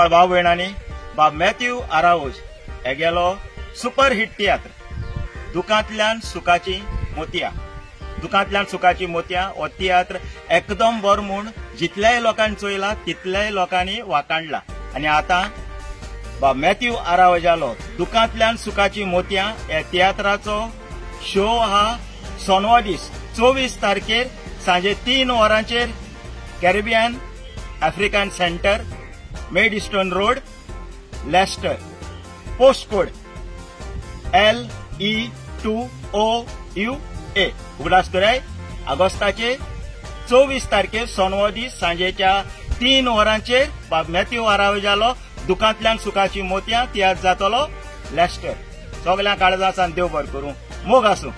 गोवाळ भाव भयणांनी बाब मॅथ्यू आरावोज हे गेलो सुपर हिट तियात्र दुखांतल्यान सुखाची मोतयां. दुखांतल्यान सुखाची मोतयां हो तियात्र एकदम बरो म्हूण जितल्याय लोकांनी चोयला तितल्याय लोकांनी वाखाणला. आनी आतां बाब मॅथ्यू आरावजालो दुखांतल्यान सुखाची मोतयां ह्या तियात्राचो शो हा सोनवा दीस 24 तारखेर सांजे 3 वरांचेर Caribbean African centre Maidstone road Leicester post code LE2OUA उगडासतोराय ऑगस्टाचे 24 तारखेर सोनवा दीस सांजेच्या 3 वरांचेर बाब मॅथ्यू आरावजालो दुखांतल्यान सुखाची मोतयां तियात्र जातलो लेस्टर. सगळ्यांक काळजां देव बरें करूं. मोग आसूं.